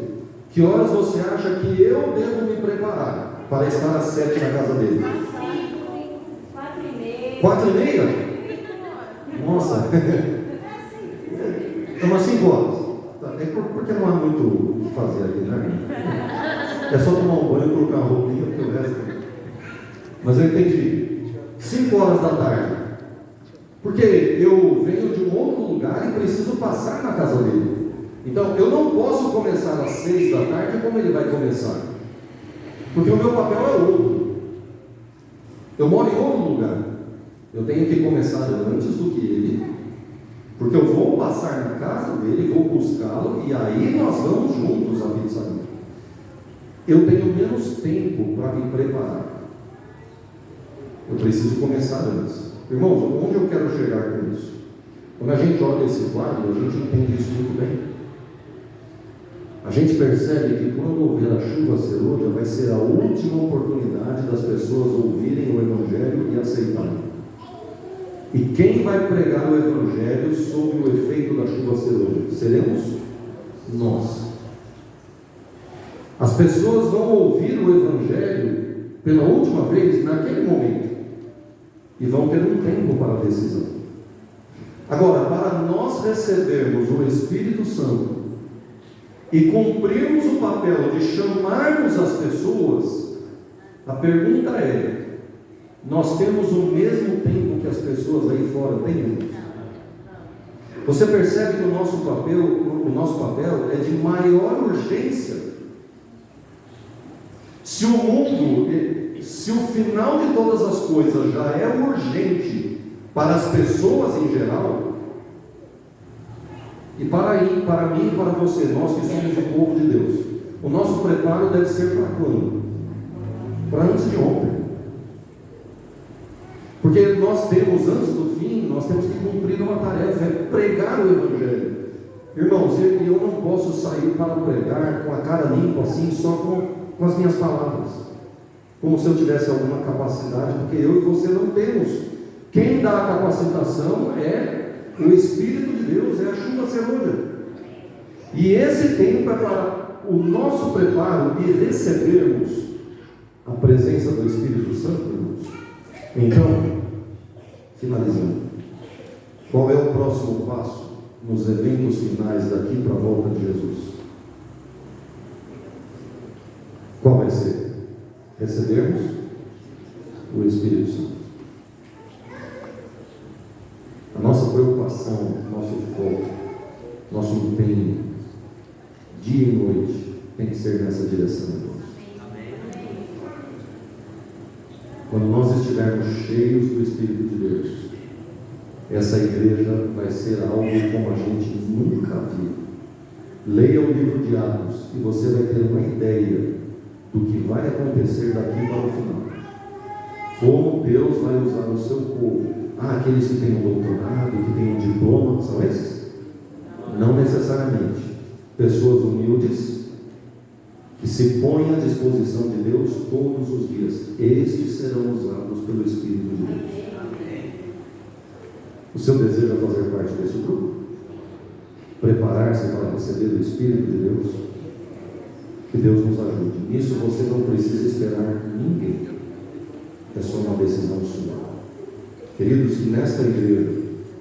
que horas você acha que eu devo me preparar para estar às 7 na casa dele? 4h30? Nossa! É umas 5 horas. É porque não há muito o que fazer aqui, né? É só tomar um banho, colocar a roupinha, porque o resto... Mas eu entendi. 5 horas da tarde. Porque eu venho de um outro lugar e preciso passar na casa dele. Então eu não posso começar às 6 da tarde como ele vai começar. Porque o meu papel é outro. Eu moro em outro lugar. Eu tenho que começar antes do que ele, porque eu vou passar na casa dele, vou buscá-lo e aí nós vamos juntos à pizzaria. Eu tenho menos tempo para me preparar. Eu preciso começar antes. Irmãos, onde eu quero chegar com isso? Quando a gente olha esse quadro, a gente entende isso muito bem. A gente percebe que quando houver a chuva serôdia, vai ser a última oportunidade das pessoas ouvirem o Evangelho e aceitarem. E quem vai pregar o Evangelho sob o efeito da chuva serôdia? Seremos nós. As pessoas vão ouvir o Evangelho pela última vez naquele momento e vão ter um tempo para a decisão. Agora, para nós recebermos o Espírito Santo e cumprirmos o papel de chamarmos as pessoas, A pergunta é: nós temos o mesmo tempo que as pessoas aí fora têm? Você percebe que o nosso papel é de maior urgência. Se o mundo, se o final de todas as coisas já é urgente para as pessoas em geral, e para mim e para você, nós que somos o povo de Deus, o nosso preparo deve ser para quando? Para antes de ontem. Porque nós temos, antes do fim, nós temos que cumprir uma tarefa, é pregar o Evangelho. Irmãos, eu não posso sair para pregar com a cara limpa assim, só com as minhas palavras, como se eu tivesse alguma capacidade, porque eu e você não temos. Quem dá a capacitação é o Espírito de Deus, é a chuva serôdia. E esse tempo é para o nosso preparo e recebermos a presença do Espírito Santo, irmãos. Então, finalizando, qual é o próximo passo nos eventos finais daqui para a volta de Jesus? Qual vai ser? Recebermos o Espírito Santo. A nossa preocupação, nosso foco, nosso empenho, dia e noite, tem que ser nessa direção, irmãos. Quando nós estivermos cheios do Espírito de Deus, essa igreja vai ser algo como a gente nunca viu. Leia o livro de Atos e você vai ter uma ideia do que vai acontecer daqui para o final. Como Deus vai usar o seu povo. Aqueles que têm um doutorado, que têm um diploma, são esses? Não necessariamente. Pessoas humildes, que se põem à disposição de Deus todos os dias. Estes serão usados pelo Espírito de Deus. O seu desejo é fazer parte desse grupo? Preparar-se para receber o Espírito de Deus? Que Deus nos ajude. Nisso você não precisa esperar ninguém. É só uma decisão sua. Queridos, que nesta igreja,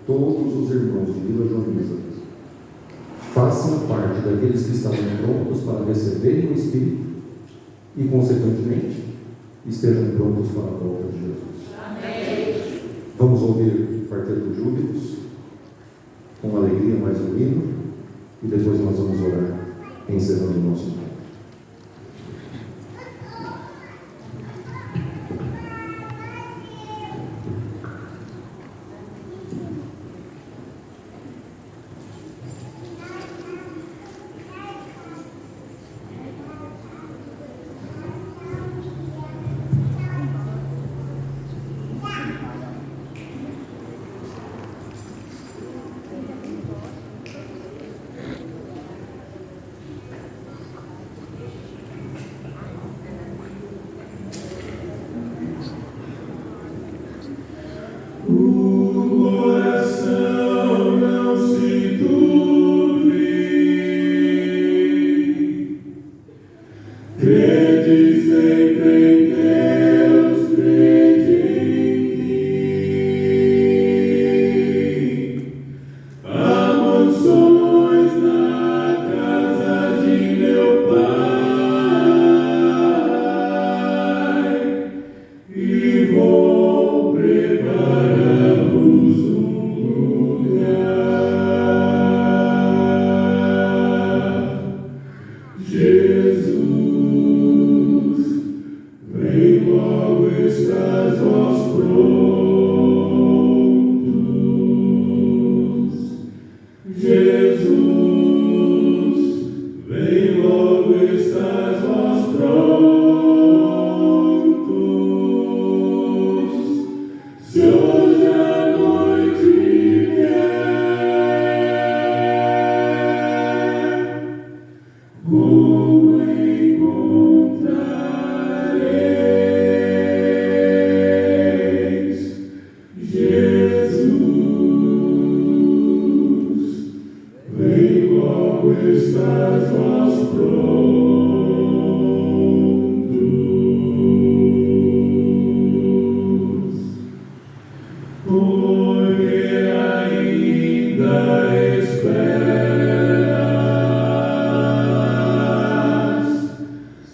todos os irmãos de Vila Joaniza façam parte daqueles que estarão prontos para receberem o Espírito e, consequentemente, estejam prontos para a volta de Jesus. Amém. Vamos ouvir o quarteto Júbilos com alegria, mais um hino, e depois nós vamos orar, encerrando o nosso encontro.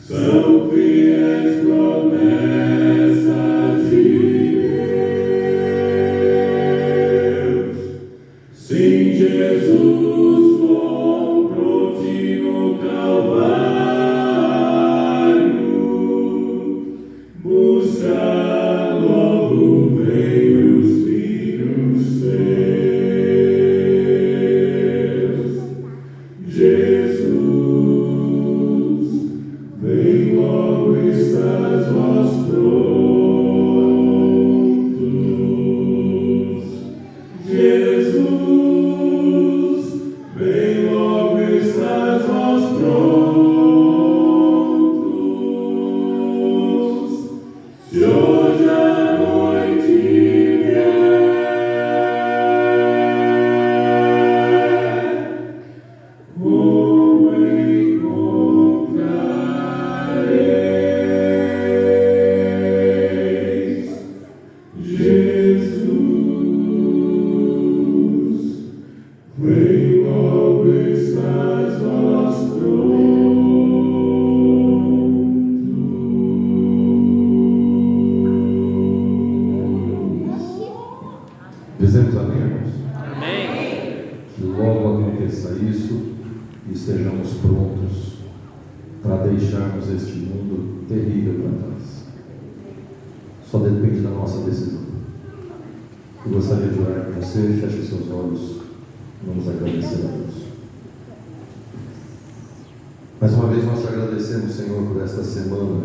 São fiéis promessas. Sim, Jesus comprou no Calvário, buscar logo veio os filhos seus. Jesus, vem logo, estás vós prontos. Jesus, vem logo, estás vós prontos. Se hoje a noite vier, como encontrareis Jesus, vem logo, estás vós prontos. Dizemos amém, irmãos? Que logo aconteça isso e estejamos prontos para deixarmos este mundo terrível para trás. Só depende da nossa decisão. Eu gostaria de orar com você, feche os seus olhos, vamos agradecer a Deus. Mais uma vez nós te agradecemos, Senhor, por esta semana,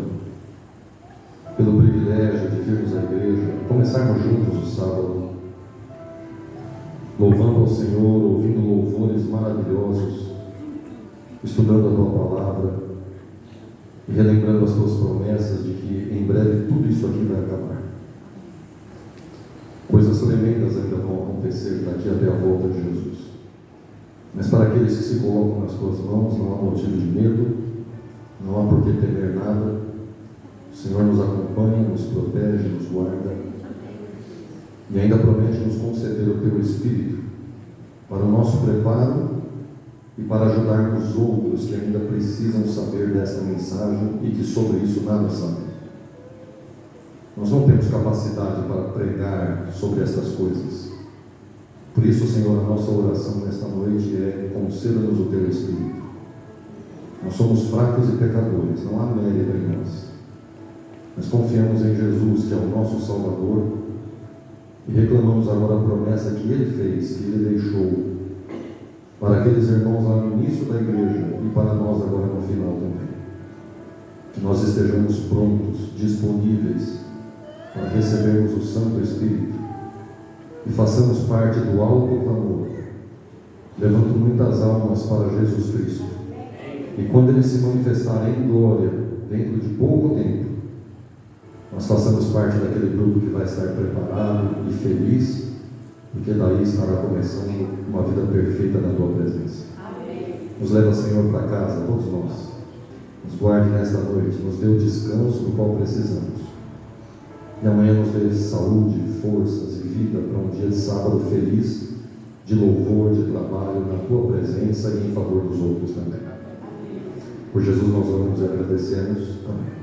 pelo privilégio de virmos à igreja, começarmos juntos o sábado, louvando ao Senhor, ouvindo louvores maravilhosos, estudando a Tua Palavra e relembrando as Tuas promessas de que em breve tudo isso aqui vai acabar. Coisas tremendas ainda vão acontecer daqui até a volta de Jesus. Mas para aqueles que se colocam nas Tuas mãos, não há motivo de medo, não há por que temer nada. O Senhor nos acompanha, nos protege, nos guarda e ainda promete nos conceder o Teu Espírito para o nosso preparo e para ajudarmos outros que ainda precisam saber desta mensagem e que sobre isso nada sabem. Nós não temos capacidade para pregar sobre estas coisas. Por isso, Senhor, a nossa oração nesta noite é: conceda-nos o Teu Espírito. Nós somos fracos e pecadores, não há mérito em nós, mas confiamos em Jesus, que é o nosso Salvador, e reclamamos agora a promessa que Ele fez, que Ele deixou para aqueles irmãos lá no início da igreja e para nós agora no final também. Que nós estejamos prontos, disponíveis para recebermos o Santo Espírito e façamos parte do alto clamor, levando muitas almas para Jesus Cristo. E quando Ele se manifestar em glória, dentro de pouco tempo, nós façamos parte daquele grupo que vai estar preparado e feliz, porque daí estará começando uma vida perfeita na Tua presença. Nos leva, Senhor, para casa, todos nós. Nos guarde nesta noite, nos dê o descanso do qual precisamos. E amanhã nos dê saúde, forças e vida para um dia de sábado feliz, de louvor, de trabalho, na Tua presença e em favor dos outros também. Por Jesus nós oramos e agradecemos. Amém.